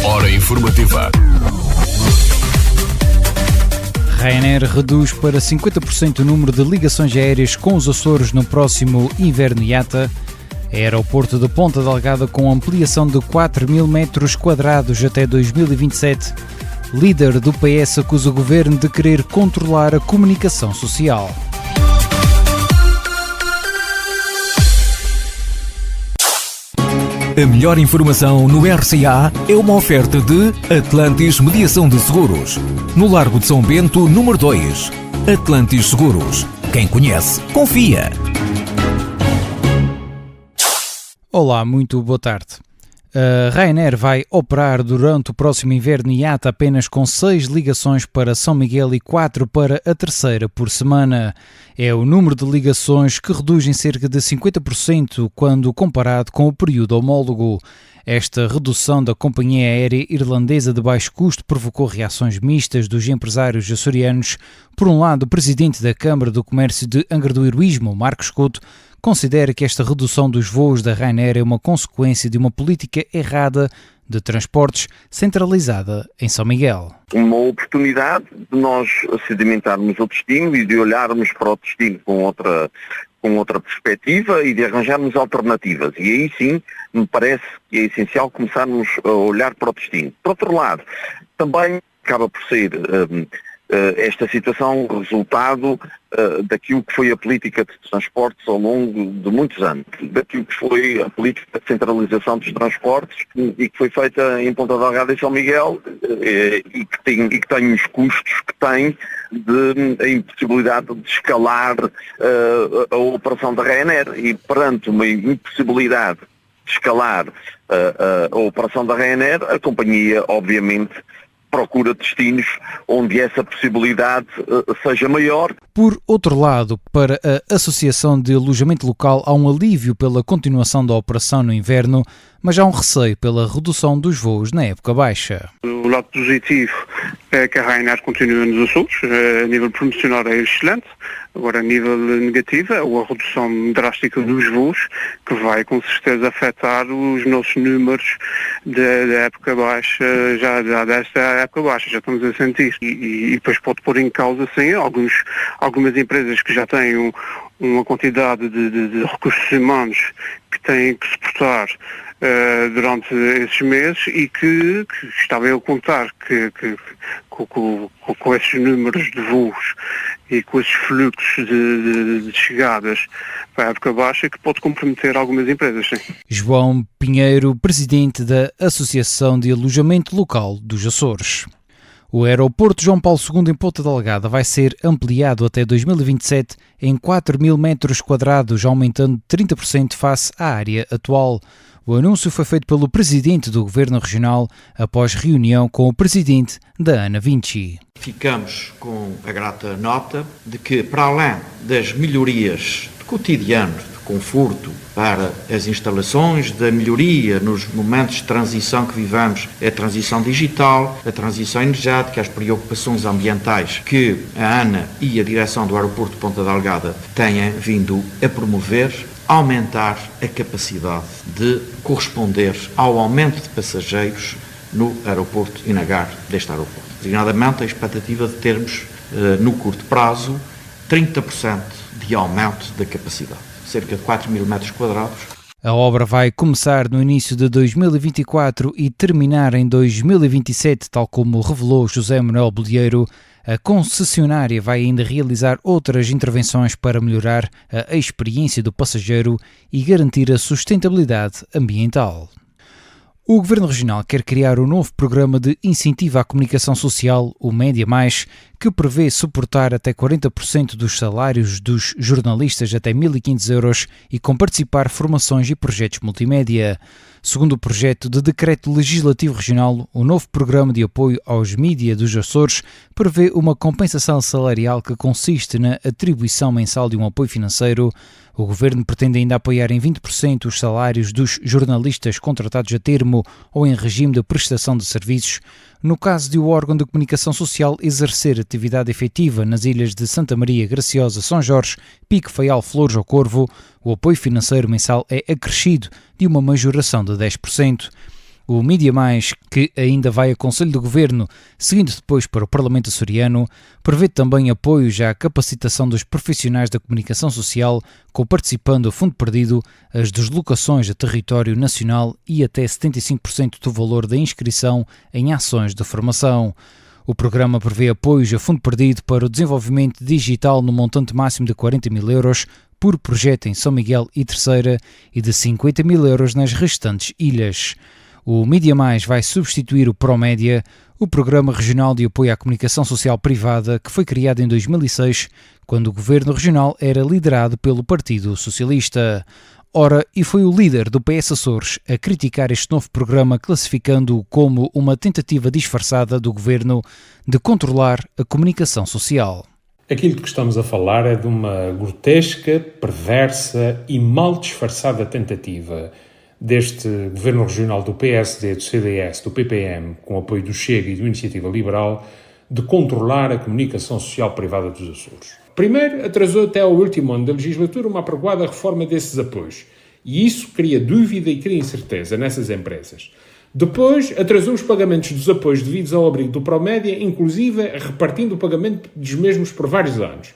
Hora informativa. Ryanair reduz para 50% o número de ligações aéreas com os Açores no próximo inverno IATA. Aeroporto de Ponta Delgada com ampliação de 4.000 metros quadrados até 2027. Líder do PS acusa o governo de querer controlar a comunicação social. A melhor informação no RCA é uma oferta de Atlantis Mediação de Seguros. No Largo de São Bento, número 2. Atlantis Seguros. Quem conhece, confia. Olá, muito boa tarde. A Ryanair vai operar durante o próximo inverno IATA apenas com 6 ligações para São Miguel e 4 para a terceira por semana. É o número de ligações que reduz em cerca de 50% quando comparado com o período homólogo. Esta redução da companhia aérea irlandesa de baixo custo provocou reações mistas dos empresários açorianos. Por um lado, o presidente da Câmara do Comércio de Angra do Heroísmo, Marcos Couto, considera que esta redução dos voos da Ryanair é uma consequência de uma política errada de transportes centralizada em São Miguel. Uma oportunidade de nós sedimentarmos o destino e de olharmos para o destino com outra perspectiva e de arranjarmos alternativas. E aí sim, me parece que é essencial começarmos a olhar para o destino. Por outro lado, também acaba por ser esta situação resultado daquilo que foi a política de transportes ao longo de muitos anos, daquilo que foi a política de centralização dos transportes e que foi feita em Ponta Delgada e São Miguel e que tem os custos que tem de a impossibilidade de escalar a operação da Ryanair e perante uma impossibilidade de escalar a operação da Ryanair, a companhia obviamente procura destinos onde essa possibilidade seja maior. Por outro lado, para a Associação de Alojamento Local há um alívio pela continuação da operação no inverno, mas há um receio pela redução dos voos na época baixa. O lado positivo é que a Ryanair continua nos Açores, a nível promocional é excelente. Agora, a nível negativo, é a redução drástica dos voos, que vai com certeza afetar os nossos números da época baixa, já desta época baixa, já estamos a sentir. E depois pode pôr em causa, sim, algumas empresas que já têm uma quantidade de recursos humanos que têm que suportar durante esses meses e que estavam a contar que com esses números de voos e com esses fluxos de chegadas para a época baixa que pode comprometer algumas empresas, sim. João Pinheiro, presidente da Associação de Alojamento Local dos Açores. O aeroporto João Paulo II em Ponta Delgada vai ser ampliado até 2027 em 4.000 metros quadrados, aumentando 30% face à área atual. O anúncio foi feito pelo presidente do Governo Regional após reunião com o presidente da Ana Vinci. Ficamos com a grata nota de que, para além das melhorias de cotidiano, de conforto para as instalações, da melhoria nos momentos de transição que vivamos, a transição digital, a transição energética, as preocupações ambientais que a ANA e a direção do aeroporto de Ponta Delgada têm vindo a promover, aumentar a capacidade de corresponder ao aumento de passageiros no aeroporto e na gare deste aeroporto. Designadamente, a expectativa de termos, no curto prazo, 30% de aumento da capacidade, cerca de 4.000 metros quadrados. A obra vai começar no início de 2024 e terminar em 2027, tal como revelou José Manuel Bolieiro. A concessionária vai ainda realizar outras intervenções para melhorar a experiência do passageiro e garantir a sustentabilidade ambiental. O Governo Regional quer criar um novo programa de incentivo à comunicação social, o Média Mais, que prevê suportar até 40% dos salários dos jornalistas até 1.500 euros e com participar formações e projetos multimédia. Segundo o projeto de Decreto Legislativo Regional, o novo programa de apoio aos mídia dos Açores prevê uma compensação salarial que consiste na atribuição mensal de um apoio financeiro. O Governo pretende ainda apoiar em 20% os salários dos jornalistas contratados a termo ou em regime de prestação de serviços. No caso de o órgão de comunicação social exercer atividade efetiva nas ilhas de Santa Maria, Graciosa, São Jorge, Pico, Faial, Flores ou Corvo, o apoio financeiro mensal é acrescido de uma majoração de 10%. O Mídia Mais, que ainda vai a Conselho de Governo, seguindo depois para o Parlamento açoriano, prevê também apoios à capacitação dos profissionais da comunicação social, co-participando a fundo perdido as deslocações a território nacional e até 75% do valor da inscrição em ações de formação. O programa prevê apoios a fundo perdido para o desenvolvimento digital no montante máximo de 40 mil euros por projeto em São Miguel e Terceira e de 50 mil euros nas restantes ilhas. O Mídia Mais vai substituir o Promédia, o Programa Regional de Apoio à Comunicação Social Privada, que foi criado em 2006, quando o Governo Regional era liderado pelo Partido Socialista. Ora, e foi o líder do PS Açores a criticar este novo programa, classificando-o como uma tentativa disfarçada do Governo de controlar a comunicação social. Aquilo que estamos a falar é de uma grotesca, perversa e mal disfarçada tentativa deste Governo Regional do PSD, do CDS, do PPM, com apoio do Chega e do Iniciativa Liberal, de controlar a comunicação social privada dos Açores. Primeiro, atrasou até ao último ano da legislatura uma apregoada reforma desses apoios, e isso cria dúvida e cria incerteza nessas empresas. Depois, atrasou os pagamentos dos apoios devidos ao abrigo do Promédia, inclusive repartindo o pagamento dos mesmos por vários anos.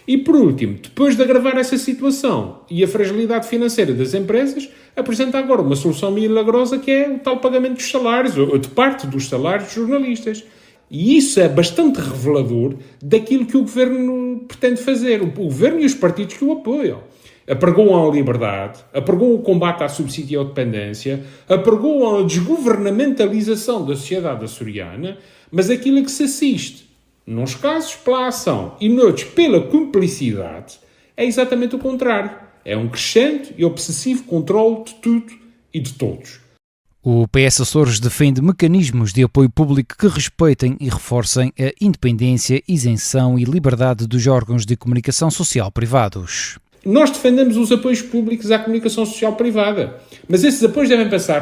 E, por último, depois de agravar essa situação e a fragilidade financeira das empresas, apresenta agora uma solução milagrosa que é o tal pagamento dos salários, ou de parte dos salários dos jornalistas. E isso é bastante revelador daquilo que o Governo pretende fazer. O Governo e os partidos que o apoiam. Apregoam a liberdade, apregoam o combate à subsidiodependência, apregoam a desgovernamentalização da sociedade açoriana, mas aquilo que se assiste, nos casos pela ação e noutros pela cumplicidade, é exatamente o contrário. É um crescente e obsessivo controle de tudo e de todos. O PS Açores defende mecanismos de apoio público que respeitem e reforcem a independência, isenção e liberdade dos órgãos de comunicação social privados. Nós defendemos os apoios públicos à comunicação social privada, mas esses apoios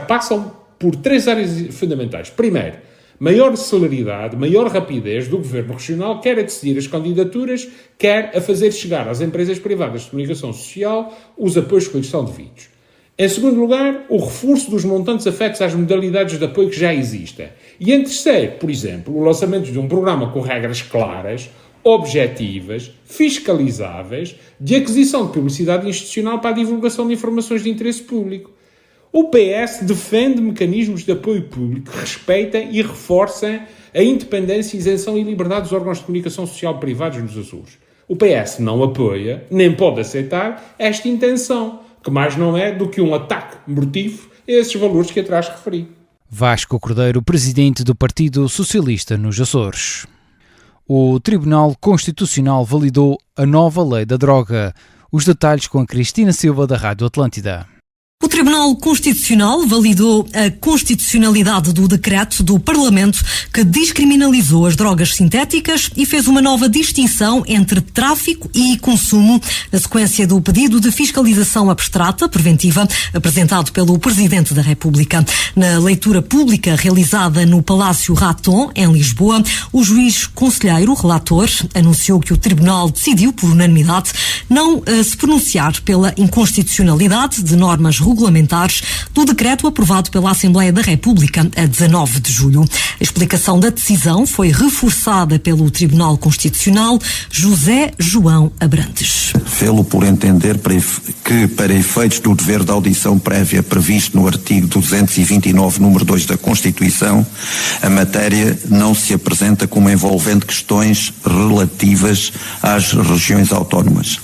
passam por 3 áreas fundamentais. Primeiro, maior celeridade, maior rapidez do Governo Regional, quer a decidir as candidaturas, quer a fazer chegar às empresas privadas de comunicação social os apoios que lhes são devidos. Em segundo lugar, o reforço dos montantes afetos às modalidades de apoio que já existem. E em terceiro, por exemplo, o lançamento de um programa com regras claras, objetivas, fiscalizáveis, de aquisição de publicidade institucional para a divulgação de informações de interesse público. O PS defende mecanismos de apoio público que respeitem e reforcem a independência, isenção e liberdade dos órgãos de comunicação social privados nos Açores. O PS não apoia, nem pode aceitar, esta intenção, que mais não é do que um ataque mortífero a esses valores que atrás referi. Vasco Cordeiro, presidente do Partido Socialista nos Açores. O Tribunal Constitucional validou a nova lei da droga. Os detalhes com a Cristina Silva, da Rádio Atlântida. O Tribunal Constitucional validou a constitucionalidade do decreto do Parlamento que descriminalizou as drogas sintéticas e fez uma nova distinção entre tráfico e consumo, na sequência do pedido de fiscalização abstrata preventiva apresentado pelo Presidente da República. Na leitura pública realizada no Palácio Raton, em Lisboa, o juiz conselheiro relator anunciou que o Tribunal decidiu, por unanimidade, não se pronunciar pela inconstitucionalidade de normas regulamentares do decreto aprovado pela Assembleia da República a 19 de julho. A explicação da decisão foi reforçada pelo Tribunal Constitucional José João Abrantes. Fê-lo por entender que, para efeitos do dever de audição prévia previsto no artigo 229, número 2 da Constituição, a matéria não se apresenta como envolvendo questões relativas às regiões autónomas.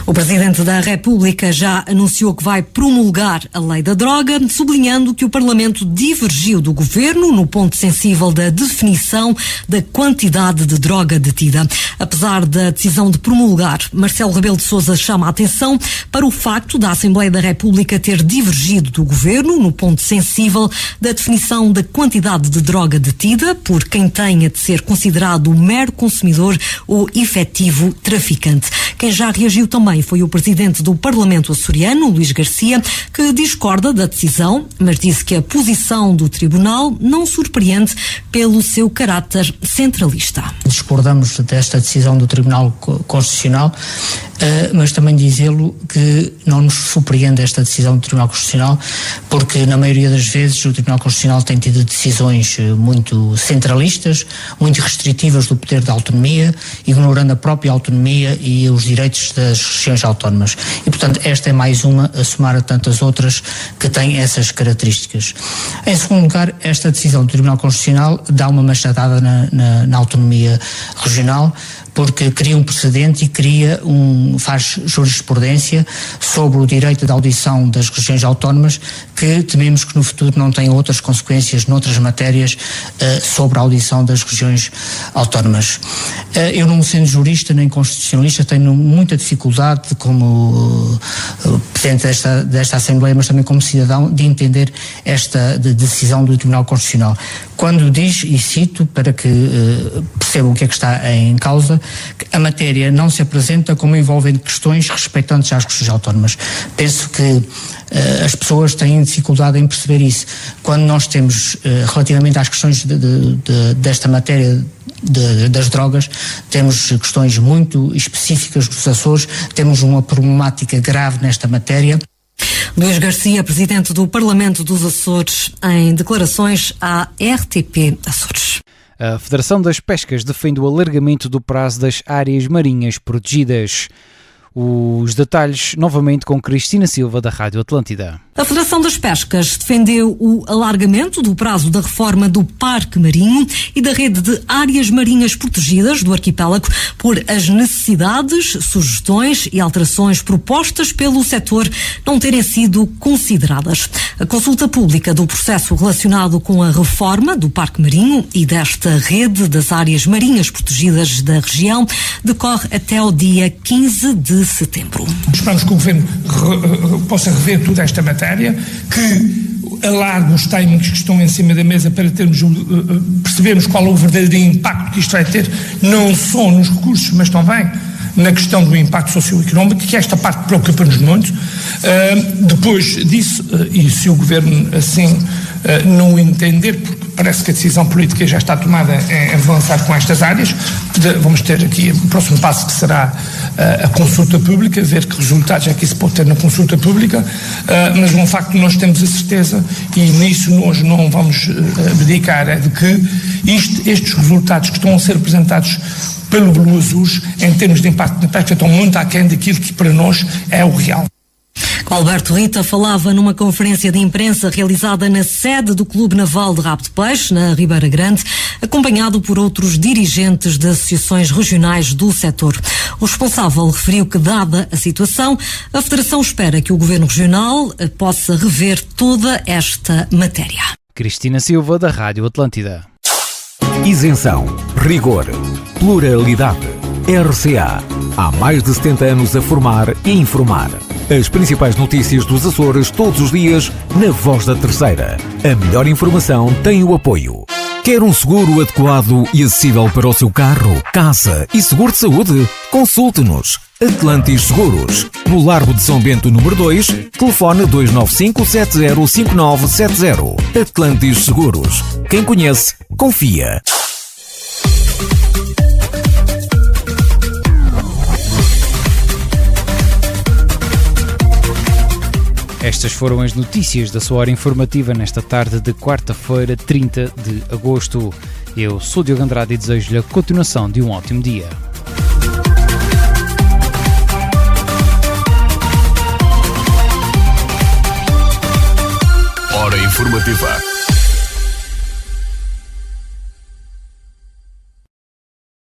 O Presidente da República já anunciou que vai promulgar a lei da droga, sublinhando que o Parlamento divergiu do Governo no ponto sensível da definição da quantidade de droga detida. Apesar da decisão de promulgar, Marcelo Rebelo de Sousa chama a atenção para o facto da Assembleia da República ter divergido do Governo no ponto sensível da definição da quantidade de droga detida por quem tenha de ser considerado o mero consumidor ou efetivo traficante. Quem já reagiu também foi o Presidente do Parlamento açoriano, Luís Garcia, que discorda da decisão, mas disse que a posição do Tribunal não surpreende pelo seu caráter centralista. Discordamos desta decisão do Tribunal Constitucional mas também dizê-lo que não nos surpreende esta decisão do Tribunal Constitucional, porque na maioria das vezes o Tribunal Constitucional tem tido decisões muito centralistas, muito restritivas do poder da autonomia, ignorando a própria autonomia e os direitos das regiões autónomas. E, portanto, esta é mais uma a somar a tantas outras que têm essas características. Em segundo lugar, esta decisão do Tribunal Constitucional dá uma machadada na autonomia regional, porque cria um precedente e faz jurisprudência sobre o direito de audição das regiões autónomas, que tememos que no futuro não tenha outras consequências noutras matérias sobre a audição das regiões autónomas. Eu, não sendo jurista nem constitucionalista, tenho muita dificuldade como presidente desta Assembleia, mas também como cidadão, de entender esta decisão do Tribunal Constitucional. Quando diz, e cito para que percebam o que é que está em causa, que a matéria não se apresenta como envolvendo questões respeitantes às regiões autónomas. Penso que as pessoas têm dificuldade em perceber isso. Quando nós temos, relativamente às questões desta matéria das drogas, temos questões muito específicas dos Açores, temos uma problemática grave nesta matéria. Luís Garcia, presidente do Parlamento dos Açores, em declarações à RTP Açores. A Federação das Pescas defende o alargamento do prazo das áreas marinhas protegidas. Os detalhes novamente com Cristina Silva, da Rádio Atlântida. A Federação das Pescas defendeu o alargamento do prazo da reforma do Parque Marinho e da rede de áreas marinhas protegidas do arquipélago por as necessidades, sugestões e alterações propostas pelo setor não terem sido consideradas. A consulta pública do processo relacionado com a reforma do Parque Marinho e desta rede das áreas marinhas protegidas da região decorre até o dia 15 de setembro. Esperamos que o Governo possa rever toda esta matéria, que alargue os timings que estão em cima da mesa para percebermos qual é o verdadeiro impacto que isto vai ter, não só nos recursos, mas também na questão do impacto socioeconómico, que esta parte preocupa-nos muito. Depois disso, e se o Governo assim não entender, porque parece que a decisão política já está tomada em avançar com estas áreas, vamos ter aqui o próximo passo, que será a consulta pública, ver que resultados é que isso pode ter na consulta pública, mas um facto nós temos a certeza, e nisso nós não vamos abdicar, é de que estes resultados que estão a ser apresentados pelo Blue Azul, em termos de impacto na pesca, estão muito aquém daquilo que para nós é o real. Alberto Rita falava numa conferência de imprensa realizada na sede do Clube Naval de Rabo de Peixe, na Ribeira Grande, acompanhado por outros dirigentes de associações regionais do setor. O responsável referiu que, dada a situação, a Federação espera que o Governo Regional possa rever toda esta matéria. Cristina Silva, da Rádio Atlântida. Isenção, rigor, pluralidade. RCA. Há mais de 70 anos a formar e informar. As principais notícias dos Açores todos os dias na Voz da Terceira. A melhor informação tem o apoio. Quer um seguro adequado e acessível para o seu carro, casa e seguro de saúde? Consulte-nos. Atlantis Seguros. No Largo de São Bento, número 2, telefone 295-705970. Atlantis Seguros. Quem conhece, confia. Estas foram as notícias da sua hora informativa nesta tarde de quarta-feira, 30 de agosto. Eu sou Diogo Andrade e desejo-lhe a continuação de um ótimo dia. Hora informativa.